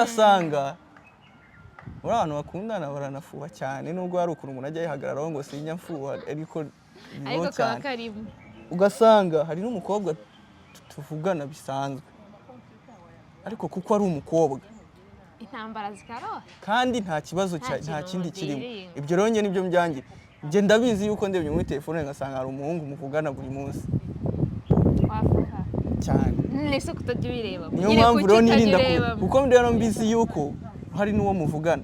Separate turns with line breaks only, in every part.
asanga abantu bakundana baranafuha cyane nubwo hari ukuntu umuntu ajya yihagararaho ngo sinya mfuha ariko
ariko kaba karimo
ugasanga hari n'umukobwa tuvugana bisanzwe ariko kuko ari umukobwa
intambara zikaroha
kandi nta kibazo nta kindi kirimo ibyo rero njye nibyo mbyangira njye ndabizi yuko ndebye muri telefone ngasanga hari umuhungu muvugana buri munsi
wafuha
cyane
nese kutajya bireba
niyo mpamvu rero nirinda kuko rero mbizi yuko hari n'uwo muvugana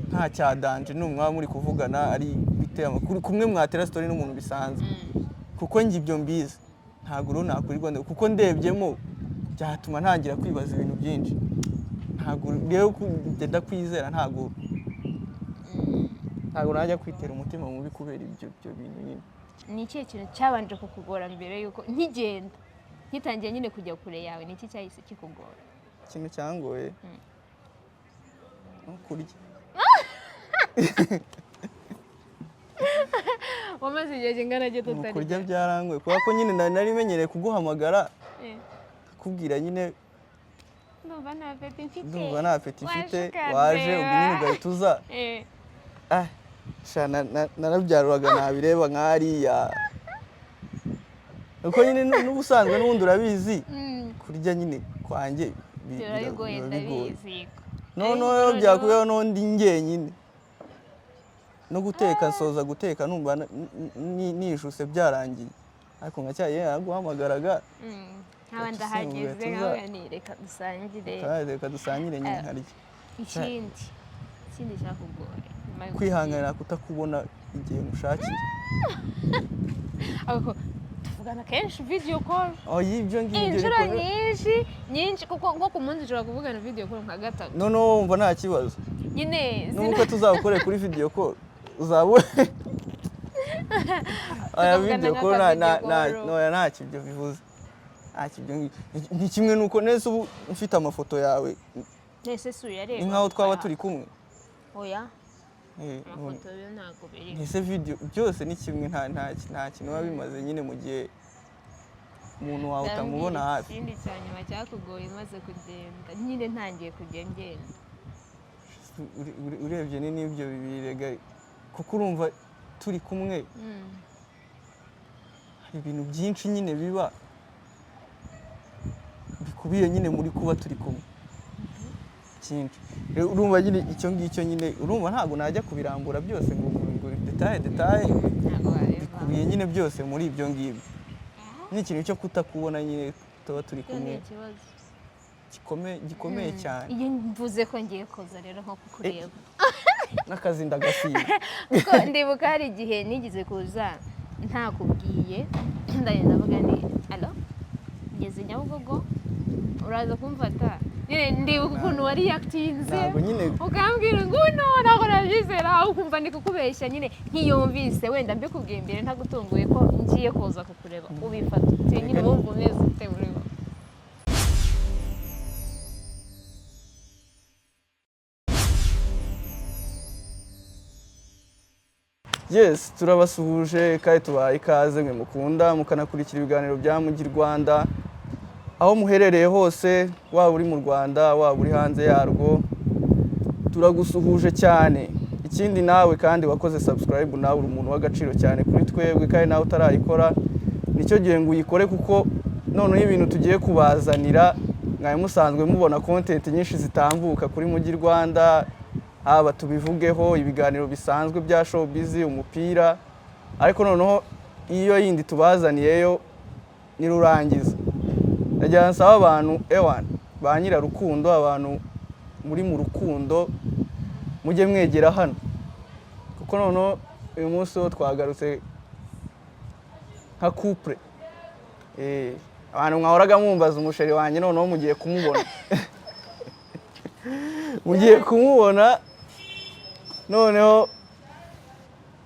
nta cyadanje n'umwaba muri kuvugana ari biteye amakuru kumwe mwatera story n'umuntu bisanzwe kuko njye ibyo mbizi ntabwo rero nakurirwa kuko ndebyemo byatuma ntangira kwibaza ibintu byinshi ntabwo rero kugenda kwizera ntabwo najya kwitera umutima mubi kubera ibyo bintu nyine.
Ni ikihe kintu cyabanje kukugora mbere yuko nkigenda nkitangiye nyine kujya kure yawe ni iki cyahise kikugora?
Ikintu cyangoye kurya.
Wamaze igihe kingana gito tutari
kurya byarangoye kubera ko nyine nari menyereye kuguhamagara kubwira nyine
ndumva nta apeti
mfite waje ubwine ugahita uza narabyaruraga nabireba nk'ariya uko nyine n'ubusanzwe n'ubundi urabizi kurya nyine kwanjye
biragoye ndabizi
noneho byakuyeho n'undi njyenyine no guteka nsoza guteka numva nishuse byarangiye ariko nkacyaye yaguhamagaraga
nkaba ndahageze nkawe reka dusangire
nyine nkarya.
ikindi cyakugora
kwihanganira kutakubona igihe mushakiye
tuvugana kenshi video call
y'ibyo ngibyo
inshuro nyinshi kuko nko ku munsi ushobora kuvugana video call nka gatatu
noneho wumva nta kibazo
nyine
nuko tuzabukore kuri video call uzabure aya video call nta kibyo bivuze ni kimwe nuko nese ubu mfite amafoto yawe
nese suyareba
nkaho twaba turi kumwe
oya amafoto yo ntago biri
nese video byose ni kimwe nta kintu biba bimaze nyine mu gihe umuntu wawe utamubona hafi.
Ikindi cyanyuma cyakugoye maze kugenda nyine ntangiye kugenda
urebye n'ibyo bibirega kuko urumva turi kumwe hari ibintu byinshi nyine biba bikubiye nyine muri kuba turi kumwe cyinshi urumva nyine icyo ngicyo nyine urumva ntabwo najya kubirambura byose ngo detaye bikubiye nyine byose muri ibyo ngibyo ni ikintu cyo kutakubona nyine tuba turi kumwe gikomeye cyane.
Iyo mvuze ko ngiye koza rero nko kukureba
n'akazi ndagasiba
kuko ndibuka hari igihe nigize kuza ntakubwiye ndagenda ndavuga ni alo ngeze Nyabugogo uraza kumfata ndibuka ukuntu wari yakitinze ukambwira ngo ntabwo nabyizera ukumva ndi kukubeshya nyine nkiyumvise wenda mbikubwiye mbere ntagutunguye ko ngiye koza kukureba ubifata ute nyine wumva umeze ute ureba.
Yes, turabasuhuje kandi tubaye ikaze mwe mukunda mukanakurikira ibiganiro bya Mugi Rwanda aho muherereye hose waba uri mu Rwanda waba uri hanze yarwo turagusuhuje cyane. Ikindi nawe kandi wakoze subscribe nawe uri umuntu w'agaciro cyane kuri twebwe kandi nawe utarayikora nicyo gihe ngo uyikore kuko noneho ibintu tugiye kubazanira mwaye musanzwe mubona content nyinshi zitambuka kuri Mugi Rwanda haba tubivugeho ibiganiro bisanzwe bya showbiz umupira ariko noneho iyo yindi tubazaniyeyo ni rurangiza. Najya nsaba abantu ba nyirarukundo abantu muri mu rukundo mujye mwegera hano kuko noneho uyu munsi wo twagarutse nka couple abantu mwahoraga mwumbaza umusheri wanjye noneho mugiye kumubona mugiye kumubona noneho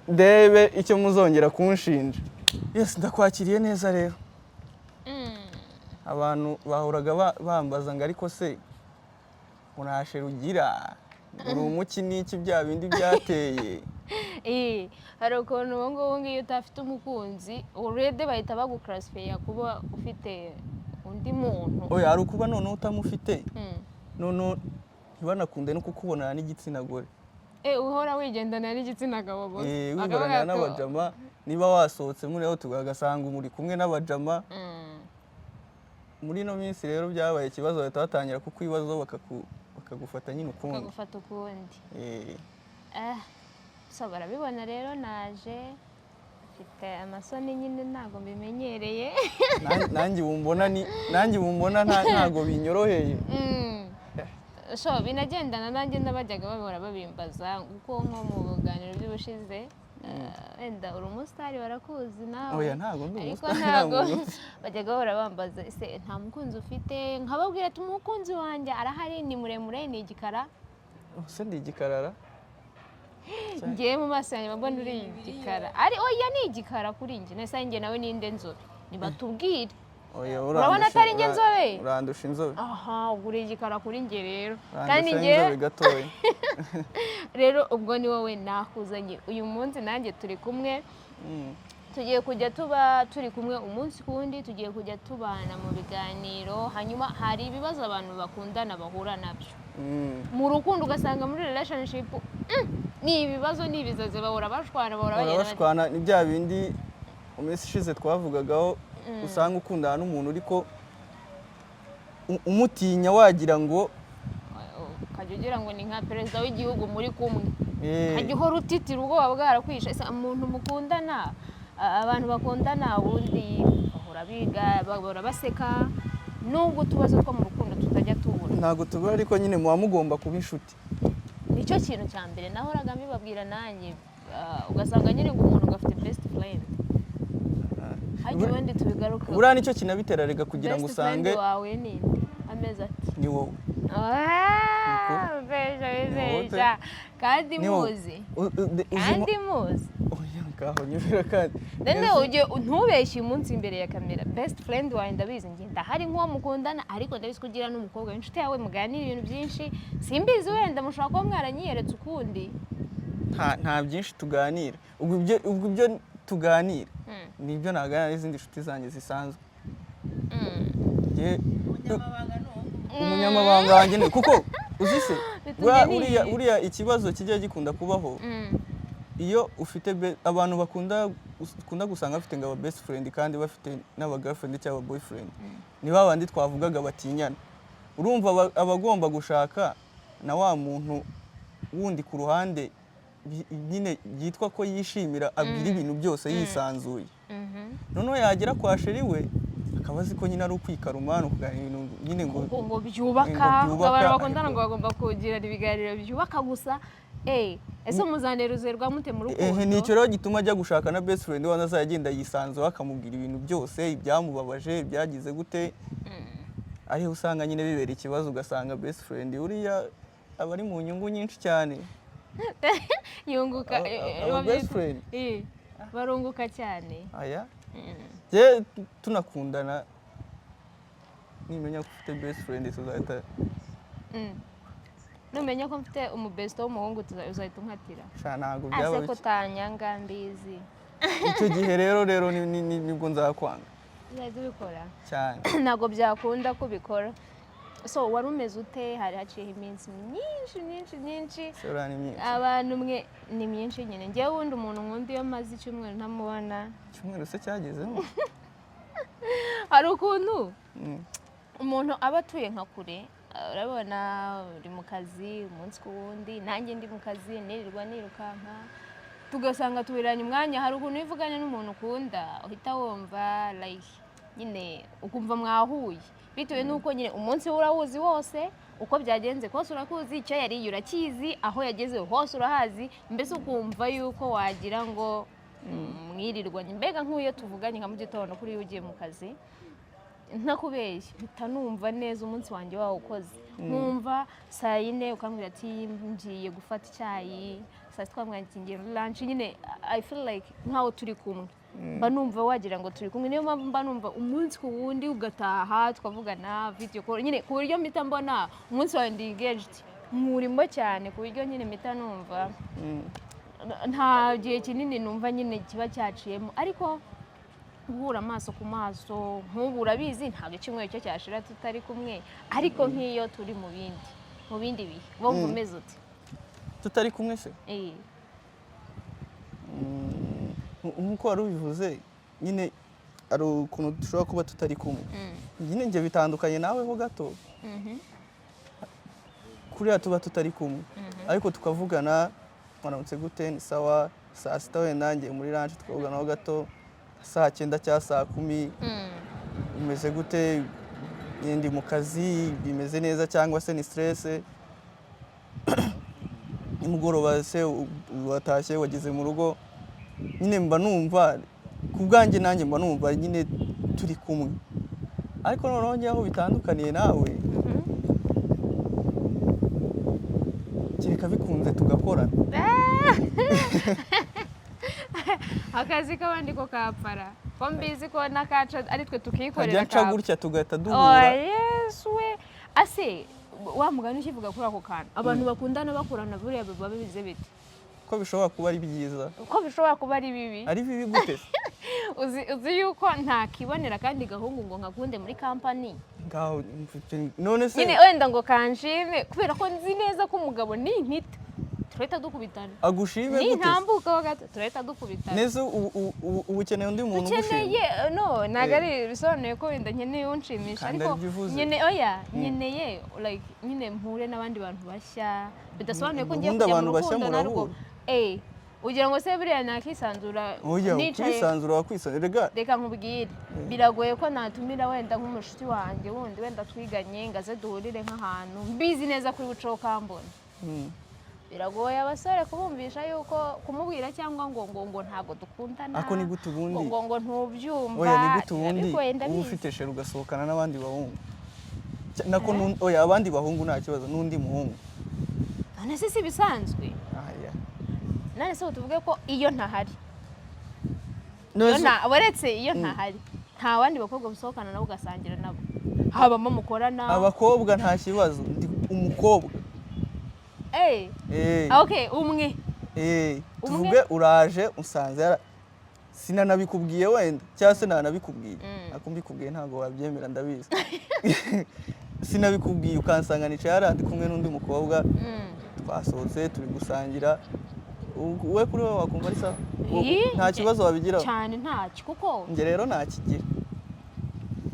ndebe icyo muzongera kunshinja. Yes, ndakwakiriye neza rero. Abantu bahoraga bambaza ngo ariko se unashe rugira uri umuki n'iki bya bindi byateye
hari ukuntu ubu ngubu ngiyo utafite umukunzi urede bahita baguclassifya kuba ufite undi muntu
oya hari ukuba noneho utamufite noneho ntibanakunde no kukubonana n'igitsina gore.
Uhora wigendana n'igitsina gabo gusa.
Wibarana n'abajama niba wasohotse muri aho tugasanga muri kumwe n'abajama. Muri no minsi rero byabaye ikibazo bahita batangira kukwibazo bakagufata nyine ukundi.
Bakagufata ukundi. So barabibona rero naje mfite amasoni nyine ntago mbimenyereye.
Nanjye bumbona ntago binyoroheye.
So binagendana nanjye n'abajyaga babora babimbaza kuko nko mu buganiro by'ubushize wenda uri umusitari barakuzi nawe.
Oya ntago ndi
umusitari ntago bajyaga bahora bambaza ese nta mukunzi ufite nkababwira ati umukunzi wanjye arahari ni muremure ni igikara.
Se ndi igikarara?
Ngiye mu maso yanjye mbona uri igikara. Oya ni igikara kuri njye nese njye nawe ninde nzobe nibatubwire. Urabona atari njye nzobe?
Urandusha inzobe.
Uri igikara kuri njye rero.
Kandi njye gatoya.
Rero ubwo ni wowe nakuzanye uyu munsi nanjye turi kumwe. Tugiye kujya tuba turi kumwe umunsi kundi, tugiye kujya tubana mu biganiro, hanyuma hari ibibazo abantu bakundana bahura nabyo. Mu rukundo ugasanga muri relationship ni ibibazo n'ibizaze bahora bashwana
ni bya bindi mu minsi ishize twavugagaho. Usanga ukundana n'umuntu ariko umutinya wagira ngo
ukajya ugira ngo ni nka perezida w'igihugu muri kumwe. Ukajya uhora utitira ubwoba bwarakwishe. Umuntu mukundana, abantu bakundana ubundi bahora biga bahora baseka nubwo utubazo two mu rukundo tutajya tubura.
Ntabwo tubura ariko nyine muba mugomba kuba inshuti.
Nicyo kintu cya mbere nahoraga mbibabwira nanjye. Ugasanga nyine ngo umuntu gafite best friend. Hajya ubundi tubigaruka.
Buriya nicyo kinabitera rega kugira ngo usange
best friend wawe ni ameza ati
ni wowe.
Beja kandi muzi.
Oya ngaho nyumvira kandi.
Ujye ntubeshye umunsi imbere ya kamera. Best friend wawe ndabizi ngenda hari nko mukundana ariko ndabizi kugira n'umukobwa w'inshuti yawe muganira ibintu byinshi. Simbizi wenda mushaka ko mwaranyiyeretse ukundi.
Nta byinshi tuganira. Ubwo ibyo tuganira nibyo naganira n'izindi nshuti zanjye zisanzwe. Umunyamabanga wanjye ni kuko uzise uriya ikibazo kijya gikunda kubaho iyo ufite abantu bakunda gusanga bafite ngo aba best friend kandi bafite n'aba girlfriend cyangwa boyfriend ni babandi twavugaga batinyana. Urumva abagomba gushaka na wa muntu wundi ku ruhande nyine yitwa ko yishimira abwira ibintu byose yisanzuye. Noneho yagera kwa sheri we akaba azi ko nyine ari ukwikaruma no kuganira ibintu nyine
ngo byubaka. Abantu bakundana ngo bagomba kugira ibiganiro byubaka gusa. Ese muzanezerwa mute mu rukundo?
Ni icyo rero gituma ajya gushaka na best friend we azagenda yisanzuye akamubwira ibintu byose ibyamubabaje ibyagize gute. Ariho usanga nyine bibera ikibazo ugasanga best friend uriya aba ari mu nyungu nyinshi cyane.
Yunguka
best friend
barunguka cyane.
Aya je tunakundana nimenya ko ufite best friend tuzahita
numenya ko mfite umubesto w'umuhungu uzahita unkatira.
Ntabwo byaba
ase ko tanyanga mbizi.
Icyo gihe rero nibwo nzakwanga.
Uzahita ubikora
cyane.
Ntabwo byakunda kubikora. So wari umeze ute? Hari haciyeho iminsi myinshi. Abantu mwe ni myinshi nyine. Ngewe wundi umuntu nkunda iyo maze icyumweru ntamubona.
Icyumweru se cyagezemo?
Hari ukuntu umuntu aba atuye nka kure. Urabona uri mu kazi umunsi ku wundi, nanjye ndi mu kazi nirirwa nirukanka, tugasanga tubiranye umwanya. Hari ukuntu ivuganye n'umuntu ukunda uhita wumva like nyine ukumva mwahuye bitewe nuko nyine umunsi urawuzi wose, uko byagenze kose urakuzi, icyo yari urakizi, aho yageze hose urahazi, mbese ukumva yuko wagira ngo mwirirwanye. Mbega nk'uyo tuvuganye nka mu gitondo kuri ugiye mu kazi ntakubeshye mpita numva neza umunsi wanjye wawukoze. Nkumva saa 4 ukambwira ati ngiye gufata icyayi, saa 6 twamwangiye lunch, nyine I feel like nkaho turi kumwe. Mba numva wagira ngo turi kumwe. Niyo mpamvu mba numva umunsi ku wundi ugataha twavugana video call, nyine ku buryo mpita mbona umunsi wawe ndi engaged murimo cyane, ku buryo nyine mpita numva nta gihe kinini numva nyine kiba cyaciyemo. Ariko guhura amaso ku maso nk'ubu urabizi ntabwo kimwe cyo cyashira tutari kumwe, ariko nk'iyo turi mu bindi mu bindi bihe wumva umeze ute
tutari kumwe se nk'uko wari ubivuze nyine ari ukuntu dushobora kuba tutari kumwe nyine njye bitandukanye nawe ho gato kuriya tuba tutari kumwe ariko tukavugana mwaramutse gute ni sawa saa sita wenda ngiye muri lunch tukavuganaho gato saa 9 cyangwa saa 10 umeze gute ndi mu kazi bimeze neza cyangwa se ni stress nimugoroba se watashye wageze mu rugo nyine mba numva ku bwanjye nanjye mba numva nyine turi kumwe ariko noneho njyaho bitandukaniye nawe kereka bikunze tugakorana
akazi k'abandi ko kapfara ko mbizi ko n'akaca ari twe tukikorera
kajya nca gutya tugahita duhura
yes we ase wa mugani ukivuga kuri ako kantu abantu bakundana bakorana buriya baba bize bite
ko bishobora kuba ari byiza
ko bishobora kuba ari bibi
ari bibi gute
uzi yuko nta kibonera kandi gahungu ngo nkakunde muri company
ngaho none se
nyine wenda ngo kanshime kubera ko nzi neza ko umugabo ni impita turahita dukubitana
agushime
ni
gute
ntambuka ho gato turahita dukubitana
neza ubukeneye undi muntu ugushima
ukeneye no ntabwo ari bisobanuye ko wenda nkeneye unshimisha ariko nkeneye oya nkeneye like nyine mpure n'abandi bantu bashya bidasobanuye ko ngiye kujya mu rukundo narwo ugira ngo se buriya nakisanzura
kwisanzura wakwisanzura
reka nkubwire biragoye ko natumira wenda nk'umushuti wanjye wundi wenda twiganye ngaze duhurire nk'ahantu mbizi neza kuri buco kambona biragoye abasore kubumvisha yuko kumubwira cyangwa ngo ntabwo dukundana
ako ni gute ubundi
ngo ntubyumva
oya ni gute ubundi uba ufite sheri ugasohokana n'abandi bahungu nako oya abandi bahungu nta kibazo n'undi muhungu
none se si bisanzwe none se tuvuge ko iyo ntahari uretse iyo ntahari nta bandi bakobwa musohokana nabo ugasangira nabo habamo mukorana
abakobwa nta kibazo ndi umukobwa
okay umwe
tuvuge uraje usanze sinanabikubwiye wenda cyangwa se nanabikubwiye ako mbikubwiye ntabwo wabyemera ndabizi sinabikubwiye ukansanga nicaye hariya ndi kumwe n'undi mukobwa twasohotse turi gusangira we kuri wowe wakumva ari sawa nta kibazo wabigiraho
cyane ntacyo kuko
njye rero ntakigira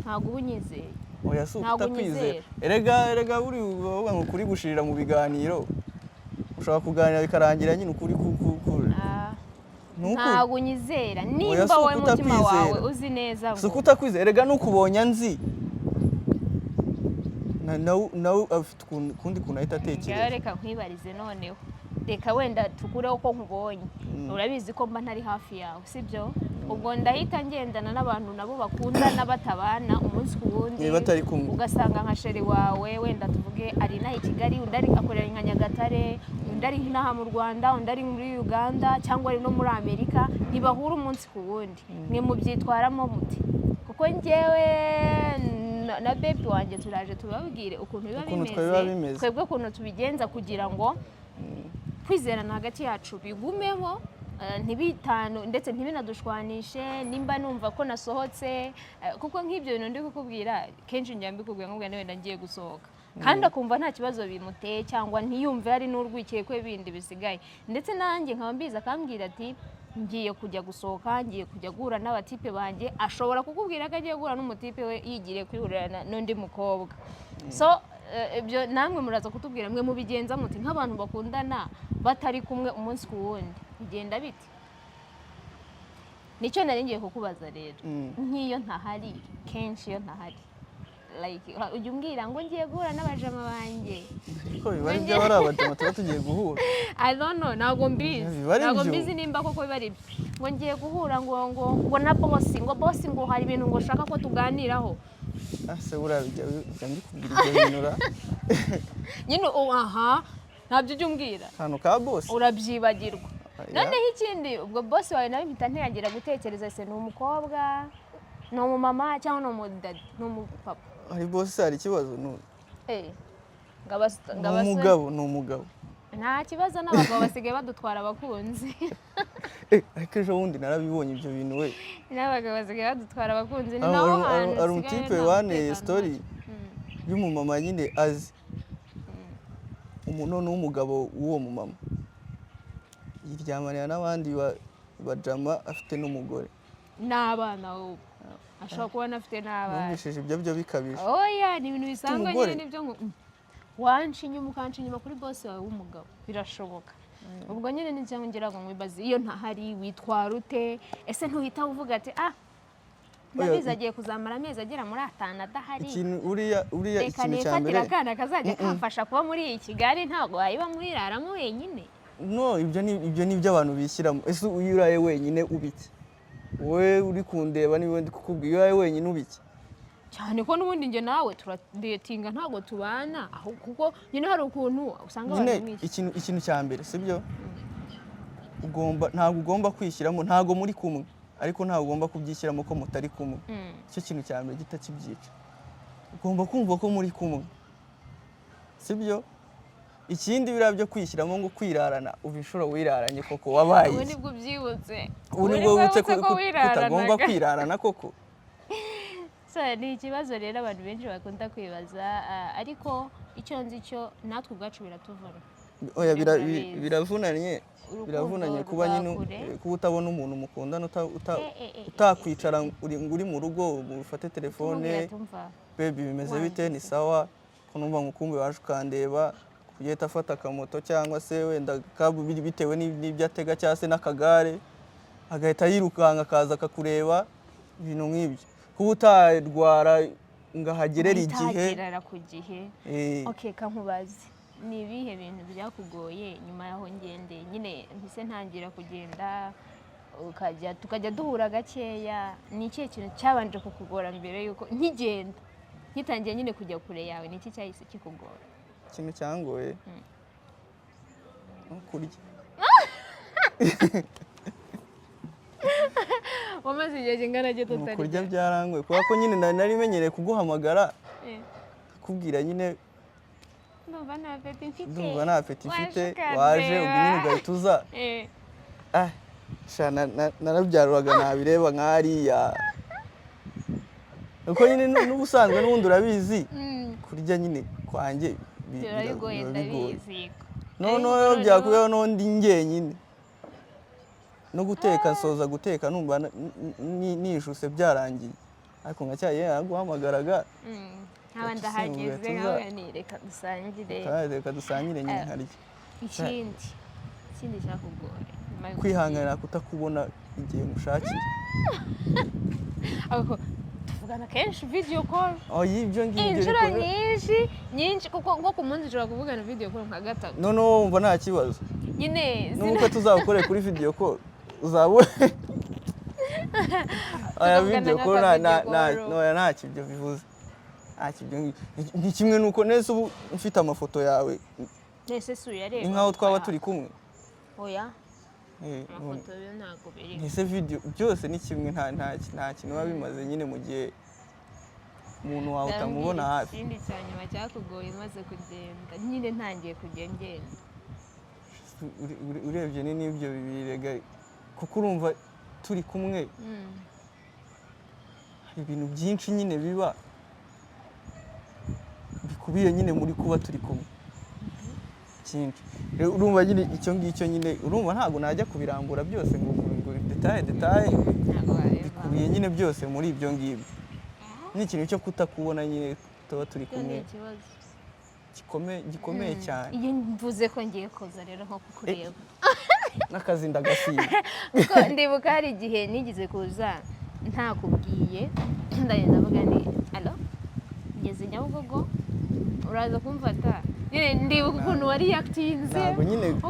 ntabwo uba unyizeye
oya si utakwizera erega buri wowe ngo kuri gushirira mu biganiro ushobora kuganira bikarangira nyine ukuri
ntabwo unyizera nimba wowe mutima wawe uzi neza
si uko utakwizera erega n'ukubonye nzi nawe afite ukundi kuntu ahita atekereza
reka nkwibarize noneho reka wenda tukureho ko nkubonye urabizi ko mba ntari hafi yawe sibyo ubwo ndahita ngendana n'abantu nabo bakundana batabana umunsi ku wundi ugasanga nka sheri wawe wenda tuvuge ari inaha i Kigali undi ari akorera nka Nyagatare undi ari inaha mu Rwanda undi ari muri Uganda cyangwa ari no muri Amerika ntibahura umunsi ku wundi mwe mubyitwaramo muti kuko njyewe na baby wanjye turaje tubabwire ukuntu biba bimeze twebwe ukuntu tubigenza kugira ngo kwizerana hagati yacu bigumeho ntibitanu ndetse ntibinadushwanishe nimba numva ko nasohotse kuko nk'ibyo bintu ndi kukubwira kenshi njya mbikubwira ngo wenda ngiye gusohoka kandi akumva nta kibazo bimuteye cyangwa ntiyumve hari n'urwikiye kwe bindi bisigaye ndetse nanjye nkaba mbiza akambwira ati ngiye kujya gusohoka ngiye kujya guhura n'abatipe banjye ashobora kukubwira ko agiye guhura n'umutipe we yigiriye kwihurira n'undi mukobwa so ibyo namwe muraza kutubwira mwe mubigenza muti nk'abantu bakundana batari kumwe umunsi ku wundi bigenda biti nicyo nari ngiye kukubaza rero nk'iyo ntahari kenshi iyo ntahari like ujya umbwira ngo ngiye guhura n'abajama banjye
ko bibari byo bari abajama tuba tugiye guhura
I don't know ntabwo mbizi nimba koko bibari ngo ngiye guhura ngo na boss ngo hari ibintu ngo shaka ko tuganiraho
ase burabijya ndikubwira ibyo bintu ra
nyine aha ntabyo ujya umbwira
hano ka boss
urabyibagirwa noneho ikindi ubwo boss wawe nawe mpita ntiyagira gutekereza se ni umukobwa ni umumama cyangwa ni umudadi ni umupapa
ari boss hari ikibazo ni umugabo
nta kibazo n'abagabo basigaye badutwara abakunzi
ariko ejo bundi narabibonye ibyo bintu we
n'abagabo basigaye badutwara abakunzi ni naho hantu
hari umutipe waneye story y'umumama nyine azi umuntu w'umugabo w'uwo mumama yiryamanira n'abandi bajama afite n'umugore
n'abana wowe ashobora kuba anafite n'abana.
Numvishije ibyo byo bikabije.
Oya ni ibintu bisanzwe nyine nibyo ngo wanca inyuma kuri boss wawe w'umugabo birashoboka. Ubwo nyine n'icyango ngira ngo mwibaze iyo ntahari witwara ute ese ntuhita uvuga ati ndabizi agiye kuzamara amezi agera muri 5 adahari.
Uriya ikintu cya mbere
akana kazajya kamfasha kuba muri iyi Kigali ntabwo wayiba muri raramo wenyine.
No, ibyo ni ibyo abantu bishyiramo. Ese uyuraye wenyine ubiki? Wowe uri kundeba niwe ndi kukubwira uyuraye wenyine ubiki?
Cyane ko n'ubundi nge nawe turadetinga ntabwo tubana aho kuko nyine hari ukuntu usanga abantu mwiki.
Ikintu cya mbere sibyo? Ntabwo ugomba kwishyiramo, ntabwo muri kumwe ariko ntabwo ugomba kubyishyiramo ko mutari kumwe. Icyo kintu cya mbere gitakibyica. Ugomba kumva ko muri kumwe. Sibyo? Ikindi bira byo kwishyiramo ngo kwirarana ubishoro wiraranye koko wabaye.
Ubu nibwo byibutse.
Ubu nibwo wibutse ko utagomba kwirarana koko.
Ni ikibazo rero abantu benshi bakunda kwibaza ariko icyo nzi cyo natwe ubwacu biratuvuna.
Oya biravunanye kuba nyine kuba utabona umuntu mukundana utakwicara uri mu rugo ufate telefone baby bimeze bite ni sawa ko numva ngukumbe waje ukandeba kugenda afata akamoto cyangwa se wenda kabubiri bitewe n'ibyo atega cyangwa se n'akagare agahita yirukanka akaza akakureba ibintu nk'ibyo kuba utarwara ngahagerera igihe
ku gihe. Okay, kankubaze ni ibihe bintu byakugoye nyuma yaho ngende nyine mpise ntangira kugenda tukajya duhura gakeya ni ikihe kintu cyabanje kukugora mbere yuko nkigenda nkitangiye nyine kujya kure yawe ni iki cyahise kikugora?
Ikintu cyangoye kurya.
Wamaze igihe kingana gito tutari
kurya byarangoye kubera ko nyine nari menyereye kuguhamagara kubwira nyine
ndumva nta apeti
mfite waje ubwine ugahita narabyaruraga nabireba nk'ariya uko nyine n'ubusanzwe n'ubundi urabizi kurya nyine kwanjye
biragoye ndabizi.
noneho byakubeho n'undi njyenyine no guteka nsoza guteka numva nishuse byarangiye ariko nkacyaye yaraguhamagaraga
nkaba ndahageze nkawe reka
dusangire nyine harya.
Ikindi cyakugora
kwihanganira kutakubona igihe mushakira.
tuvugana kenshi video call.
Ibyo ngibyo
inshuro nyinshi kuko nko ku munsi ushobora kuvugana video call nka gatatu.
No wumva nta kibazo
nyine
nuko tuzakore kuri video call uzabone video call nta kibyo bivuze. Ni kimwe nuko nese ubu mfite amafoto yawe
nese suyareba
inkaho twaba turi kumwe.
Oya amafoto yo ntago biri
nese video byose ni kimwe nta kintu biba bimaze nyine mu gihe umuntu wawe utamubona hafi.
Ikindi cyanyuma cyakugoye maze kugenda nyine ntangiye kugenda
urebye n'ibyo bibirega kuko urumva turi kumwe hari ibintu byinshi nyine biba bikubiye nyine muri kuba turi kumwe cyinshi. Urumva nyine icyo ngicyo nyine urumva ntabwo najya kubirambura byose ngo detail bikubiye nyine byose muri ibyo ngibyo. Ni ikintu cyo kutakubona nyine tuba turi kumwe gikomeye cyane.
Iyo mvuze ko ngiye koza rero nko kukureba
n'akazi ndagasiba
kuko ndibuka hari igihe nigize kuza ntakubwiye ndagenda mvuga ni allo ngeze Nyabugogo uraza kumfata ndibuka ukuntu wari yakitinze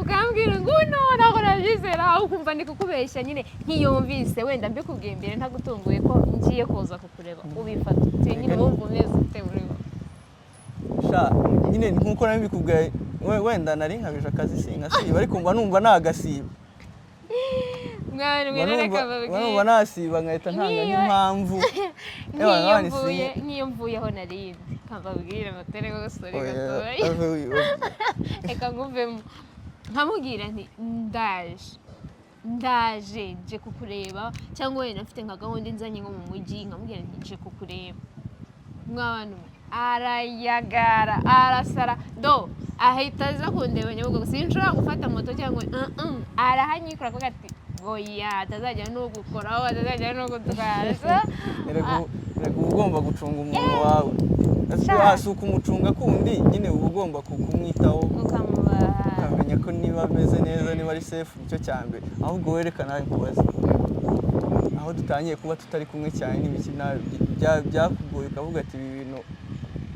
ukambwira ngo ntabwo nabyizera ukumva ndi kukubeshya nyine nkiyumvise wenda mbikubwiye mbere ntagutunguye ko ngiye koza kukureba ubifata nyine wumva umeze ute ureba
nyine nkuko nabikubwiye wenda nari nkabije akazi sinkasiba ariko mba numva nagasiba numva nasiba nkahita ntanga n'impamvu
nk'iyo mvuyeho narindi nkababwira amatere gusore gatoya reka nguvemo nkamubwira nti ndaje nje kukureba cyangwa wenda mfite nka gahunda inzanye nko mu mujyi nkamubwira nti nje kukureba mw'abantu arayagara arasara ahita aza kundeba Nyabugogo sinshobora gufata moto cyangwa arahanyikura akavuga ati oya atazajya no gukoraho atazajya no gutwara
reka ugomba gucunga umuntu wawe si ukumucunga kundi nyine uba ugomba kumwitaho ukamenya ko niba ameze neza niba ari safe nicyo cya mbere ahubwo werekana nkubaze aho dutangiye kuba tutari kumwe cyane n'ibiki byakugoye ukavuga ati ibi bintu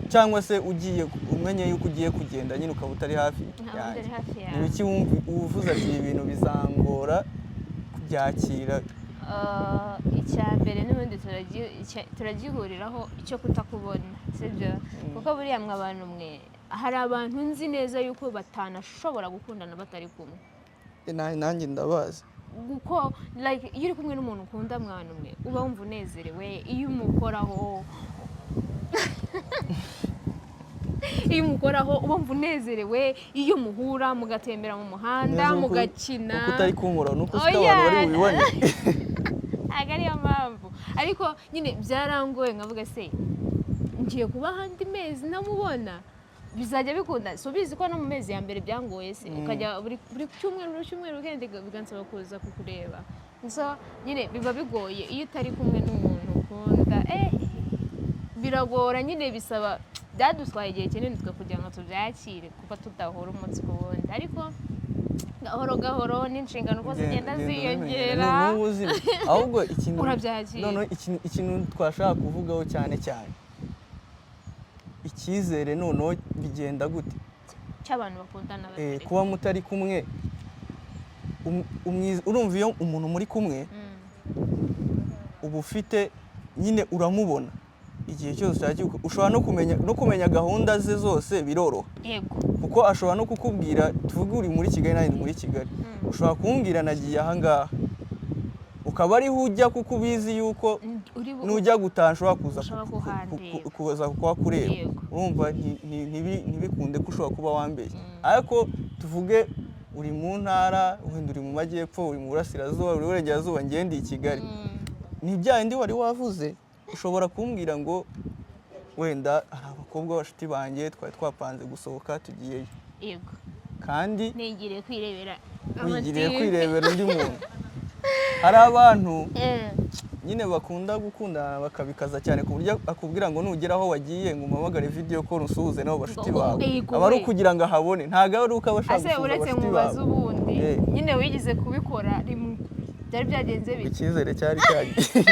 cyangwa se ugiye umenye yuko ugiye kugenda nyine ukaba utari hafi yanjye ni iki uvuze ati ibi bintu bizangora kubyakira
icya mbere n'ubundi turagihuriraho icyo kutakubona sibyo kuko buriya mwe abantu mwe hari abantu nzi neza yuko batanashobora gukundana batari kumwe
nanjye ndabazi
kuko like iyo uri kumwe n'umuntu ukunda mwana umwe uba wumva unezerewe iyo umukoraho uba wumva unezerewe iyo muhura mugatembera mu muhanda mugakina
uko utari kumura nuko ufite abantu bari bubibone
ntabwo ariyo mpamvu ariko nyine byarangoye nkavuga se ngiye kuba ahandi mezi namubona bizajya bikunda so bizi ko no mu mezi ya mbere byangoye se ukajya buri cyumweru kandi bigansaba kuza kukureba so nyine biba bigoye iyo utari kumwe n'umuntu ukunda biragora nyine bisaba byadutwaye igihe kinini kugira ngo tubyakire kuko tudahura umunsi ku wundi ariko gahoro gahoro n'inshingano uko zigenda ziyongera
ahubwo ikintu twashaka kuvugaho cyane icyizere noneho bigenda gute
cy'abantu bakundana
kuba mutari kumwe urumva iyo umuntu muri kumwe uba ufite nyine uramubona igihe cyose ushobora no kumenya gahunda ze zose biroroha kuko ashobora no kukubwira tuvuge uri muri Kigali nanjye muri Kigali ushobora kumbwira nagiye ahangaha ukaba ariho ujya kuko ubizi yuko nujya gutaha ushobora kuza kuhakureba urumva ntibikunde ko ushobora kuba wambeshye ariko tuvuge uri mu ntara wenda uri mu majyepfo uri mu burasirazuba uri burengerazuba ngende i Kigali ni bya bindi wari wavuze ushobora kumbwira ngo wenda hari abakobwa b'abashuti banjye twari twapanze gusohoka tugiyeyo kandi
nigiriye kwirebera
undi muntu hari abantu nyine bakunda gukundana bakabikaza cyane ku buryo akubwira ngo nugera aho wagiye ngo umpamagare video call usuhuze nabo bashuti bawe aba ari ukugira ngo ahabone ntabwo ari uko abashaka gusuhuza abashuti bawe
ubundi nyine wigize kubikora byari byagenze bike
icyizere cyari cyagiye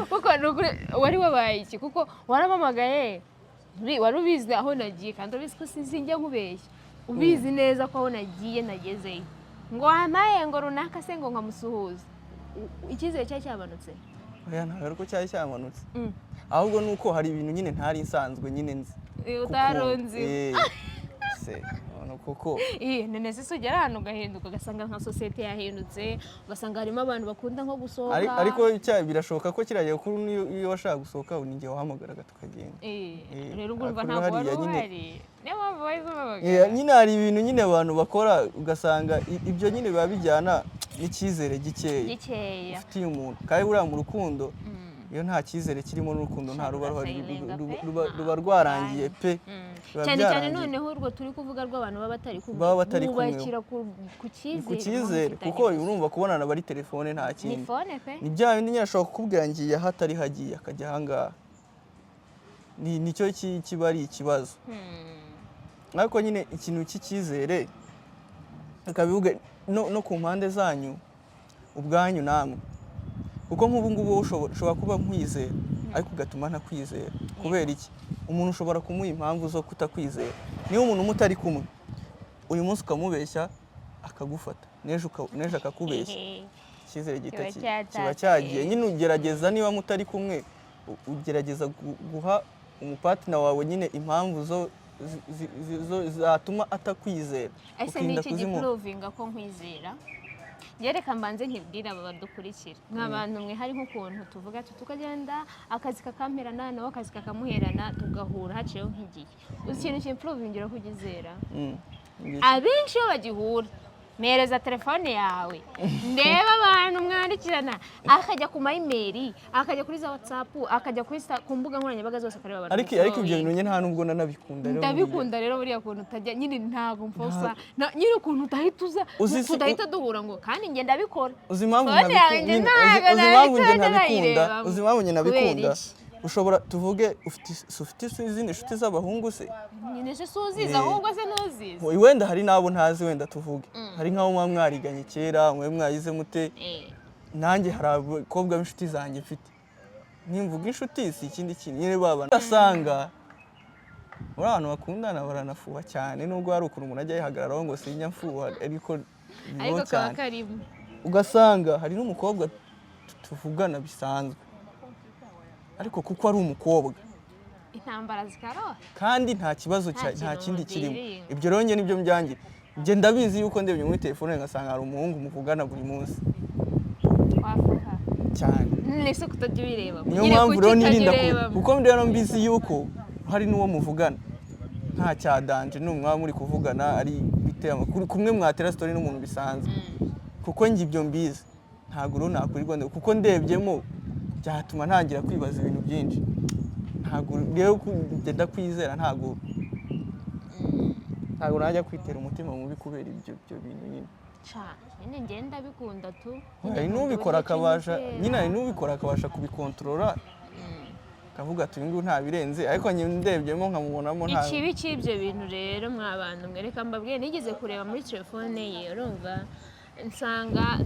kuko wari wabaye iki kuko waramamagaye wari ubizi aho nagiye kandi ubizi ko sinjya nkubeshya ubizi neza ko aho nagiye nagezeyo ngo wamaye ngo runaka se ngo nkamusuhuza icyizere cyari cyamanutse
ntabwo ari ko cyari cyamanutse ahubwo ni uko hari ibintu nyine ntari nsanzwe nyine nzi
utaronzi
kuko
none se ugera ahantu ugahinduka ugasanga nka sosiyete yahindutse ugasanga harimo abantu bakunda nko gusohoka
ariko birashoboka ko kiriya kuri iyo washaka gusohoka ni igihe wahamagaraga tukagenda
rero urumva ntabwo wari uhari niyo mpamvu wahise umamagara
nyine hari ibintu nyine abantu bakora ugasanga ibyo nyine biba bijyana n'icyizere gikeya ufitiye umuntu kandi buriya mu rukundo iyo nta cyizere kirimo n'urukundo nta ruba rwarangiye pe
cyane cyane noneho urwo turi kuvuga rw'abantu baba batari kumwe bubakira ku cyizere
kuko urumva kubonana bari telefone nta kindi ni bya bindi nyine ashobora kukubwira ngiye aho atari hagiye akajya ahangaha nicyo kiba ari ikibazo ariko nyine ikintu cy'icyizere akabivuga no ku mpande zanyu ubwanyu namwe kuko nk'ubu ngubu ushobora kuba nkwizera ariko ugatuma ntakwizera kubera iki umuntu ushobora kumuha impamvu zo kutakwizera niyo umuntu mutari kumwe uyu munsi ukamubeshya akagufata n'ejo akakubeshya icyizere kiba cyagiye nyine ugerageza niba mutari kumwe ugerageza guha umupatina wawe nyine impamvu zatuma atakwizera
ese ni iki gipuruvinga ko nkwizera reka mbanze nkibwira aba badukurikira nk'abantu mwe hari nk'ukuntu tuvuga tukagenda akazi kakamperana nawe akazi kakamuherana tugahura haciyeho nk'igihe ikintu cy'impuruvingira ko ugizera abenshi iyo bagihura mpereza telefone yawe ndeba abantu mwandikirana, akajya ku mayimeri, akajya kuri za WhatsApp, akajya ku mbuga nkoranyambaga zose akareba abantu.
Ariko ibyo bintu nyine nta nubwo nanabikunda rero.
Ndabikunda rero buriya kuntu utajya nyine ntago mfosa nyine ukuntu utahita tudahita duhura ngo kandi njye ndabikora.
Uzi impamvu njye nabikunda ushobora tuvuge ufite izindi nshuti z'abahungu se
nyine se suziza ahubwo se nuziza
wenda hari nabo ntazi wenda tuvuge hari nk'abo mwa mwariganye kera mwe mwayize mute nanjye hari abakobwa b'inshuti zanjye mfite nimvuga inshuti si ikindi kintu nyine baba basanga muri abantu bakundana baranafuha cyane nubwo hari ukuntu umuntu ajya yihagararaho ngo sinya mfuha ariko
kaba karimo
ugasanga hari n'umukobwa tuvugana bisanzwe ariko kuko ari umukobwa
intambara zikaroha
kandi nta kibazo nta kindi kirimo. Ibyo rero njye nibyo mbyangira. Njye ndabizi yuko ndebye muri telefone ngasanga hari umuhungu muvugana buri munsi
wafuha
cyane
nese kutajya bireba
niyo mpamvu rero nirinda kuko ndero mbizi yuko hari n'uwo muvugana nta cyadanje n'umwe muri kuvugana ari biteye amakuru kumwe mwatera story n'umuntu bisanzwe kuko njye ibyo mbizi ntago rero nakurirwa kuko ndebyemo byatuma ntangira kwibaza ibintu byinshi ntago rero kugenda kwizera ntago najya kwitera umutima mubi kubera ibyo bintu nyine
nyine ngenda bikunda tu
hari n'ubikora akabasha kubikontorora kavuga ati ngo nta birenze ariko njye ndebyemo nkamubonamo nta
ikibi cy'ibyo bintu rero mwabantu mwereka mbabwiye nigeze kureba muri telefone ye urumva nsanga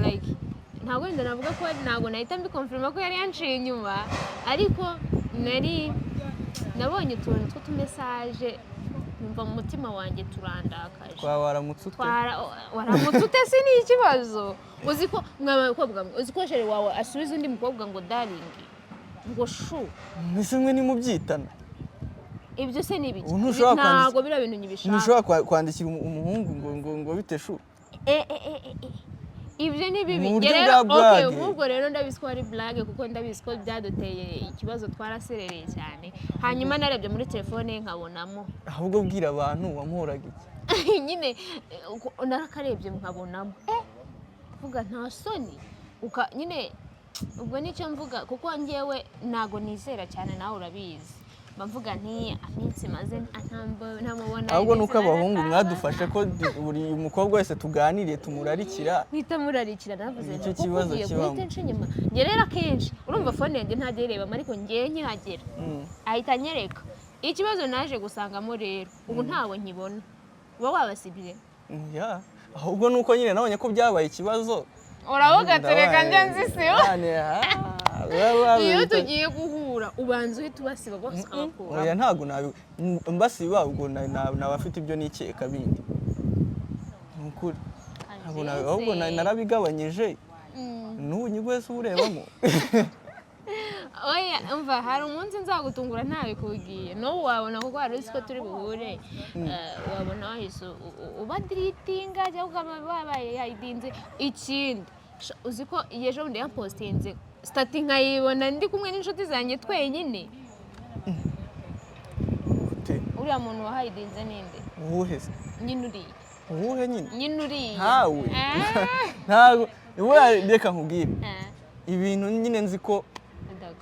like ntabwo wenda navuga ko ntabwo nahita mbikonfirma ko yari yanciye inyuma ariko nabonye utuntu tw'utumesaje numva mu mutima wanjye turandakaje
waramutse
ute si ni ikibazo uzi ko mwabakobwa uzi ko shere wawe asubiza undi mukobwa ngo darling ngo shu
nise mwe nimubyitana
ibyo se ni biki ntabwo bira bintu nyibishaka
ntushobora kwandikira umuhungu ngo bite shu
ibyo ni bibi rero okay ubwo rero ndabizi ko ari blague kuko ndabizi ko byaduteye ikibazo twaraserereye cyane hanyuma narebye muri telefone nkabonamo
ahubwo bwira abantu wamuhoraga
iki nyine narakarebye nkabonamo vuga nta soni nyine ubwo nicyo mvuga kuko njyewe nago nizera cyane nawe urabizi bavuga nti aminsi maze ntamubona
ahubwo nuko abahungu mwadufashe ko buri mukobwa wese tuganiriye tumurarikira
navuze
icyo kibazo kibamo
njye rero akenshi urumva phone yanjye ntagereba ariko njye nkihagera ahita anyereka ikibazo naje gusangamo rero ubu ntawe nkibona uba wabasibye
ahubwo nuko nyine nabonye ko byabaye ikibazo
uravuga tereka njye nzisiyo iyo tugiye guhura ubanza uhita ubasiba bose abakura
oya ntago mbasiba ubwo nabafite ibyo nikeka bindi nukuri ahubwo narabigabanyije n'ubu nyigwese uburebamo
oya umva hari umunsi nzagutungura ntabikubwiye n'ubu wabona kuko hari uzi ko turi buhure wabona wahise uba diritinga cyangwa babaye yayidinze ikindi uzi ko ejo bundi yapostinze stati nkayibona ndi kumwe n'inshuti zanjye twenyine uriya muntu wahayidinze ninde
uwuhe se
nyine uriya
uwuhe
nyine uriya
ntawe ntago reka nkubwire ibintu nyine nzi ko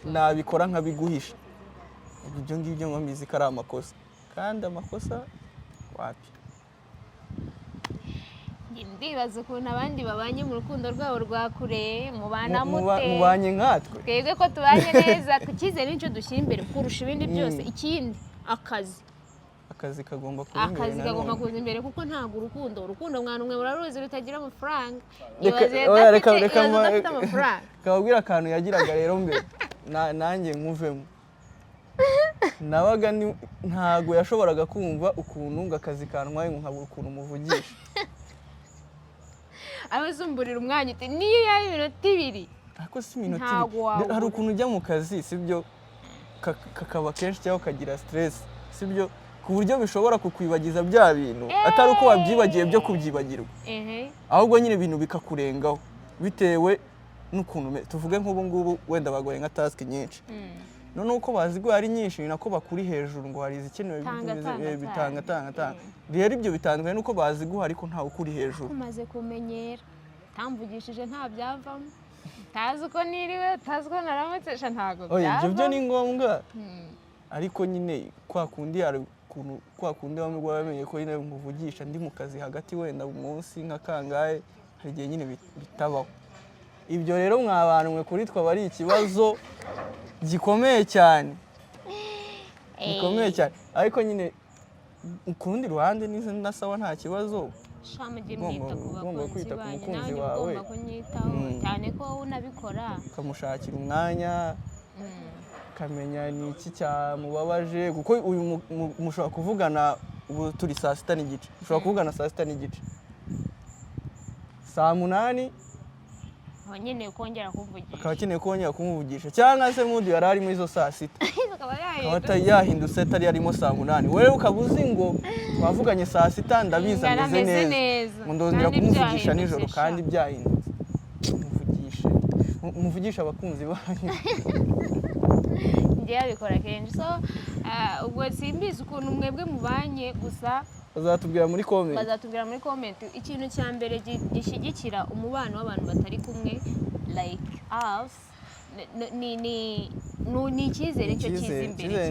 nabikora nkabiguhisha ibyo ngibyo mbizi ko ari amakosa kandi amakosa wapi
ndibaza ukuntu abandi babanye mu rukundo rwabo rwa kure mubana mute
mubanye nkatwe
twebwe ko tubanye neza tukizere n'icyo dushyira imbere kurusha ibindi byose ikindi akazi kagomba kuza imbere kuko ntabwo urukundo mwana umwe muraruzi rutagira amafaranga
reka kababwira akantu yagiraga rero mbere nanjye nkuvemo nabaga ntago yashoboraga kumva ukuntu ngo akazi kantwaye nkabura ukuntu umuvugisha
abazumburira umwanya uti niyo yaba iminota 2
ariko si iminota 2 hari ukuntu ujya mu kazi sibyo kakaba kenshi cyangwa ukagira stress sibyo ku buryo bishobora kukwibagiza bya bintu atari uko wabyibagiye byo kubyibagirwa ahubwo nyine ibintu bikakurengaho bitewe n'ukuntu tuvuge nk'ubu ngubu wenda bagoye nka task nyinshi none uko baziguha ari nyinshi ni nako bakuri hejuru ngo hari izikenewe bitanga rero ibyo bitandukanye nuko baziguha ariko ntawe ukuri hejuru.
Umaze kumenyera tamvugishije nta byavamo, tazi uko niriwe, tazi uko naramutse ntago byavamo.
Ibyo byo ni ngombwa ariko nyine kwa kundi bamwe bamenye ko nyine muvugisha ndi mu kazi hagati wenda umunsi nka kangahe, hari igihe nyine bitabaho. Ibyo rero mwabantu kuri twe bari ikibazo gikomeye cyane, ariko nyine ku rundi ruhande nasawa nta kibazo.
Ugomba kwita ku mukunzi wawe, cyane ko unabikora
ukamushakira umwanya ukamenya ni iki cyamubabaje, kuko uyu mushobora kuvugana ubu turi saa 6:30, mushobora kuvugana saa 6:30, saa 8 akaba akeneye kongera kumuvugisha, cyangwa se mudu yari arimo izo saa 6 akaba yahindutse atari yarimo saa 8, wewe ukaba uzi ngo twavuganye saa 6 ndabizi ameze neza ngo ndongera kumuvugisha nijoro kandi byahindutse. Muvugisha abakunzi banyu.
Njye yabikora kenshi, so ubwo simbizi ukuntu mwebwe mubanye, gusa
bazatubwira muri comment
ikintu cya mbere gishyigikira umubano w'abantu batari kumwe like us ni icyizere cyo kiza imbere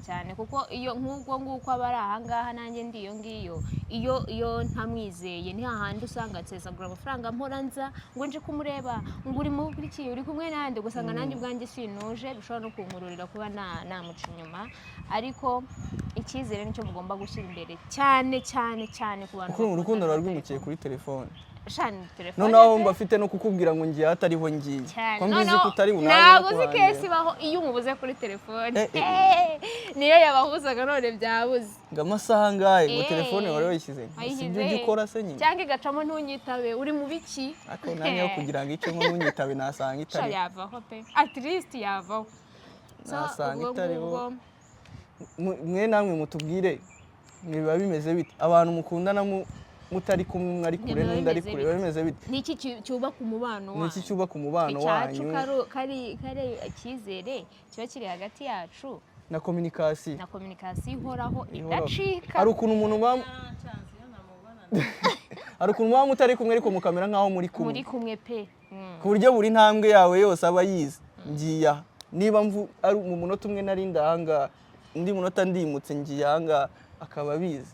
cyane, kuko iyo nk'ubwo nguko aba ari ahangaha nanjye ndi iyo ntamwizeye ni hahandi usanga nsesagura amafaranga mpora nza ngo nje kumureba ngo urimo ukurikiye uri kumwe nande, gusanga nanjye ubwanjye sinuje, bishobora no kunkururira kuba namuca inyuma. Ariko icyizere nicyo mugomba gushyira imbere cyane ku bantu.
Kuko urukundo rwimukeye kuri telefone, noneho mba afite no kukubwira ngo ngiye atariho ngiye ko mbizi ko utari bunaze.
Ntabwo uzi kesi baho iyo umubuze kuri telefone, niyo yabahuzaga none byabuze
ngo amasaha ngahe ngo telefone wari wayishyize, ibyo ugikora se nyine,
cyangwa igacamo ntunyitabe uri mu biki,
ariko nanjye yo kugira ngo icemo ntunyitabe nasanga itari,
yavaho pe at least yavaho,
nasanga itariho. Mwe namwe mutubwire biba bimeze bite, abantu mukundana mutari kumwe mwari kure n'undi ari kure, biba bimeze bite?
Niki cyubaka umubano wanyu?
Niki cyubaka umubano wanyu?
Kari icyizere kiba kiri hagati yacu
na communication
ihoraho idacika.
Hari ukuntu umuntu muba mutari kumwe ariko mukamera nkaho muri kumwe
pe,
ku buryo buri ntambwe yawe yose aba yize. Ngiye niba ari mu munota umwe nari ndahanga, undi munota ndimutse ngiye ahanga, akaba abizi.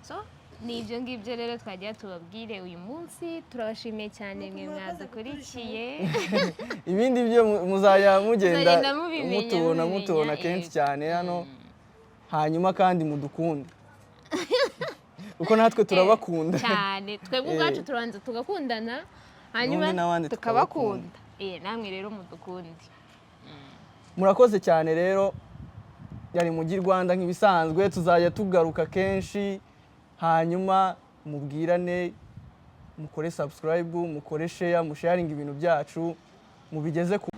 So ni ibyo ngibyo rero twagiye tubabwire uyu munsi. Turabashimiye cyane mwe mwadukurikiye.
Ibindi byo muzajya mugenda mutubona kenshi cyane hano, hanyuma kandi mudukunde kuko natwe turabakunda
cyane. Twebwe ubwacu turanza tugakundana, hanyuma tukabakunda. Namwe rero mudukunde.
Murakoze cyane rero. Yari Mugi Rwanda nk'ibisanzwe, tuzajya tugaruka kenshi, hanyuma mubwirane, mukore subscribe, mukore share, musharing ibintu byacu, mubigeze ku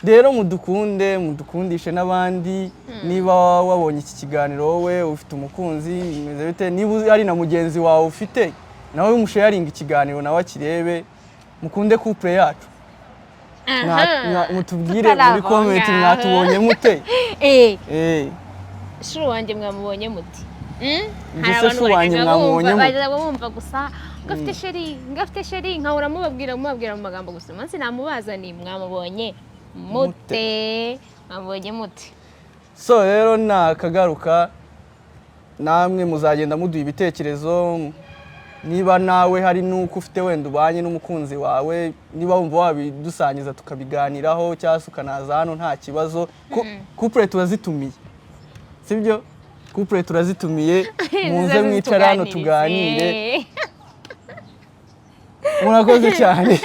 rero mudukundishe n'abandi. Niba wabonye iki kiganiro wowe ufite umukunzi bimeze bite, niba ari na mugenzi wawe ufite nawe umusharing ikiganiro nawe akirebe, mukunde couple yacu. Mutubwire muri comment mwatubonye mute.
Shuru wanjye mwamubonye muti?
Njye shuru wanjye mwamubonye muti?
Bajya bumva gusa ngafite sheri nkahora mubabwira mu magambo gusa, umunsi namubaza ni mwamubonye mute. So
rero nakagaruka, namwe muzagenda muduha ibitekerezo. Niba nawe hari nuko ufite wenda ubanye n'umukunzi wawe, niba wumva wabidusangiza tukabiganiraho, cyangwa ukanaza hano nta kibazo. Couple turazitumiye, sibyo? Couple turazitumiye, muze mwicara hano tuganire. Murakoze cyane.